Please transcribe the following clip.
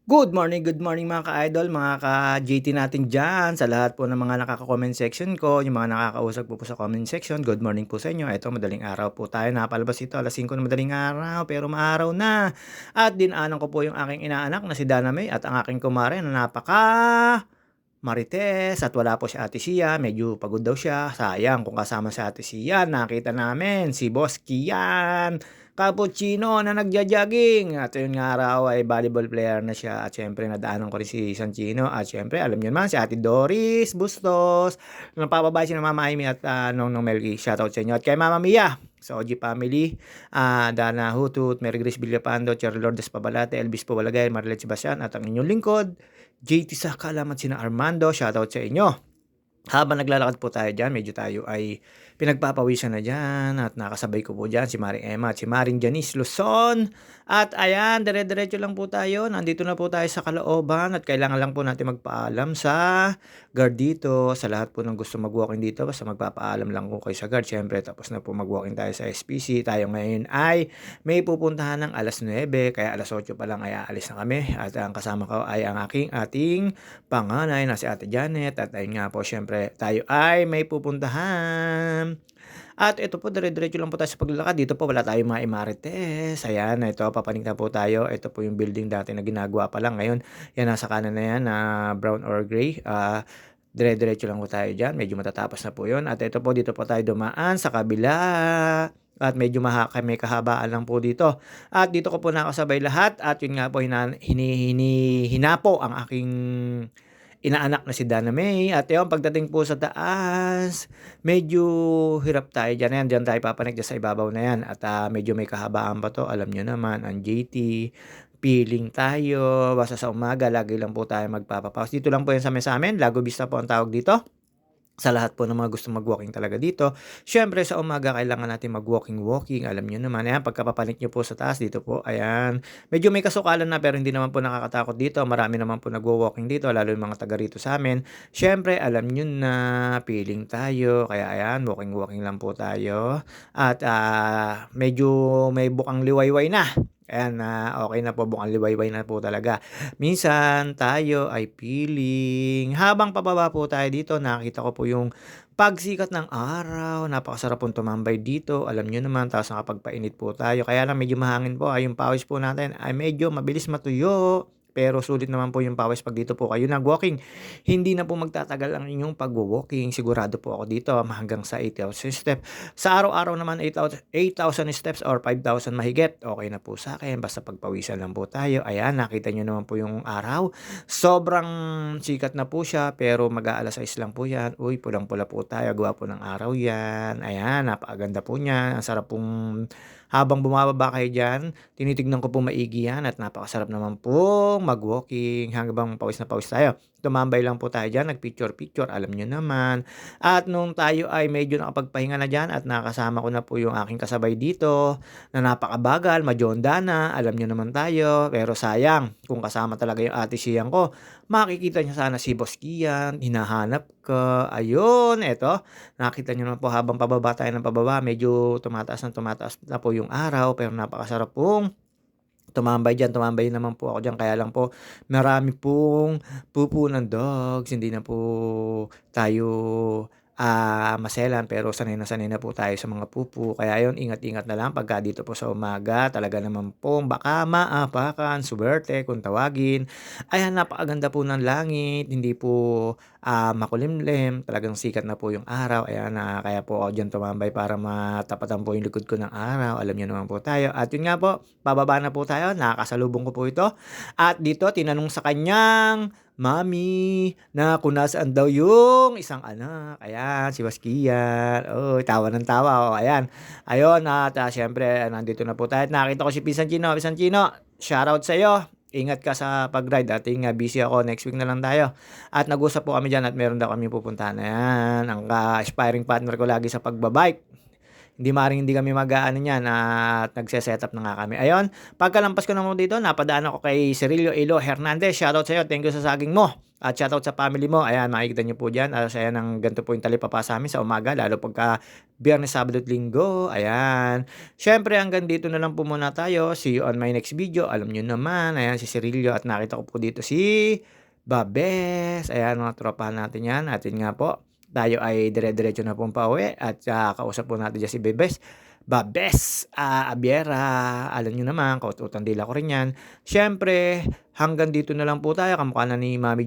Good morning mga ka-idol, mga ka-JT natin dyan, sa lahat po ng mga nakaka-comment section ko, yung mga nakakausap po sa comment section, good morning po sa inyo. Ito, madaling araw po tayo, napalabas ito, alas 5 na madaling araw, pero maaraw na. At dinaanan ko po yung aking inaanak na si Dana May at ang aking kumare na Marites at wala po si Ate Sia, medyo pagod daw siya. Sayang kung kasama si Ate Sia, nakita namin si Boss Kian Cappuccino na nagja-jogging. At yun nga raw ay volleyball player na siya. At syempre nadaanan ko rin si Sanchino. At syempre alam niyo naman si Ate Doris Bustos. Napapabay si na Mama Amy at Nong Melky. Shoutout sa inyo. At kay Mama Mia sa OG Family, Dana Hutut, Mary Grace Villapando, Cherry Lourdes Pabalate, Elvis Powalagay, Marilet Sebastian at ang inyong lingkod, JT Saka, alamat sina Armando, shoutout sa inyo. Habang naglalakad po tayo dyan, medyo tayo ay pinagpapawisan na dyan at nakasabay ko po dyan si Maring Emma at si Maring Janice Luzon. At ayan, dire-diretso lang po tayo. Nandito na po tayo sa kalooban at kailangan lang po natin magpaalam sa guard dito. Sa lahat po ng gusto mag-walking dito, basta magpapaalam lang po kayo sa guard. Siyempre, tapos na po mag-walking tayo sa SPC. Tayo ngayon ay may pupuntahan ng alas 9, kaya alas 8 pa lang ay aalis na kami. At ang kasama ko ay ang ating panganay na si Ate Janet. At ayun nga po, syempre tayo ay may pupuntahan. At ito po, dire-diretso lang po tayo sa paglalakad. Dito po wala tayong mga Imarites. Ayan, ito, papanik na po tayo. Ito po yung building dati na ginagawa pa lang. Ngayon, yan, nasa kanan na yan, na brown or gray. Dire-diretso lang po tayo dyan. Medyo matatapos na po yun. At ito po, dito po tayo dumaan sa kabila. At medyo may kahabaan lang po dito. At dito ko po nakasabay lahat. At yun nga po, hinapo ang aking inaanak na si Dana May. At yun, pagdating po sa taas, medyo hirap tayo dyan. Ayan, dyan tayo papanik dyan sa ibabaw na yan. At medyo may kahabaan pa to. Alam nyo naman, ang JT, feeling tayo. Basta sa umaga, lagi lang po tayo magpapapaus. Dito lang po yan sa amin. Lago Vista po ang tawag dito. Sa lahat po ng mga gusto mag-walking talaga dito. Siyempre sa umaga kailangan natin mag-walking. Alam niyo naman, ayan, pagkapapanik niyo po sa taas dito po, ayan. Medyo may kasukalan na pero hindi naman po nakakatakot dito. Marami naman po nagwo-walking dito, lalo yung mga taga rito sa amin. Siyempre, alam niyo na, feeling tayo. Kaya ayan, walking lang po tayo. At medyo may bukang liwayway na. Ayan, okay na po, bukang liwayway na po talaga. Minsan tayo ay feeling. Habang pababa po tayo dito, nakita ko po yung pagsikat ng araw. Napakasarap pong tumambay dito. Alam nyo naman, tapos nakapagpainit po tayo. Kaya lang medyo mahangin po. Yung pawis po natin ay medyo mabilis matuyo. Pero sulit naman po yung pawis pag dito po kayo nag-walking. Hindi na po magtatagal ang inyong pag-walking. Sigurado po ako dito hanggang sa 8,000 steps. Sa araw-araw naman 8,000 steps or 5,000 mahigit. Okay na po sa akin. Basta pagpawisan lang po tayo. Ayan, nakita nyo naman po yung araw. Sobrang sikat na po siya pero mag-aalas 6 lang po yan. Uy, pulang-pula po tayo. Gawa po ng araw yan. Ayan, napakaganda po niya. Ang sarap pong habang bumababa kayo dyan, tinitignan ko po maigi yan at napakasarap naman pong mag-walking hanggang pawis na pawis tayo. Tumambay lang po tayo dyan, nag-picture, alam nyo naman. At nung tayo ay medyo nakapagpahinga na dyan at nakasama ko na po yung aking kasabay dito na napakabagal, majonda na, alam nyo naman tayo. Pero sayang, kung kasama talaga yung ate siyang ko, makikita nyo sana si Boss Kian, hinahanap ka. Ayun, eto, nakita nyo naman po habang pababa tayo ng pababa, medyo tumataas na po yung araw, pero napakasarap pong tumambay naman po ako diyan. Kaya lang po marami pong pupo ng dogs, hindi na po tayo, maselan pero sanay na po tayo sa mga pupo. Kaya ayun, ingat-ingat na lang pagka dito po sa umaga. Talaga naman pong baka maapakan, suwerte kung tawagin. Ayan, napakaganda po ng langit, hindi po, makulimlim, talagang sikat na po yung araw. Ayan, kaya po ako diyan tumambay para matapatan po yung likod ko ng araw. Alam niyo naman po tayo. At yun nga po, pababa na po tayo, nakakasalubong ko po ito. At dito tinanong sa kanyang mami na kung nasaan daw yung isang anak. Ayan, si Waskian. Oh, tawa ng tawa. Oh, ayan. Ayun, at siyempre, nandito na po tayo. At nakita ko si Pinsan Chino. Pinsan Chino, shoutout sa iyo. Ingat ka sa pag-ride. Dating busy ako. Next week na lang tayo. At nag-usap po kami dyan at meron daw kami pupuntahan. Ayan, ang aspiring partner ko lagi sa pagbabike. Hindi maaaring hindi kami mag-aano niyan at nagse-setup na nga kami. Ayun, pagkalampas ko naman dito napadaan ako kay Cirilio Elo Hernandez, shoutout sa'yo, thank you sa saging mo at shoutout sa family mo. Ayan, makikita niyo po diyan, saya ng ganito po yung talipapa sa'min sa umaga lalo pagka Biyernes, Sabado at Linggo, ayan. Siyempre hanggang dito na lang po muna tayo, see you on my next video. Alam niyo naman, ayan si Cirilio at nakita ko po dito si Babes, ayan mga tropahan natin 'yan at yun nga po, tayo ay dire-diretso na pong pauwi at, kausap po natin diyan si Babes Abiera, alam niyo naman kaut-utang dila ko rin 'yan. Siyempre hanggang dito na lang po tayo, kamukha na ni Mami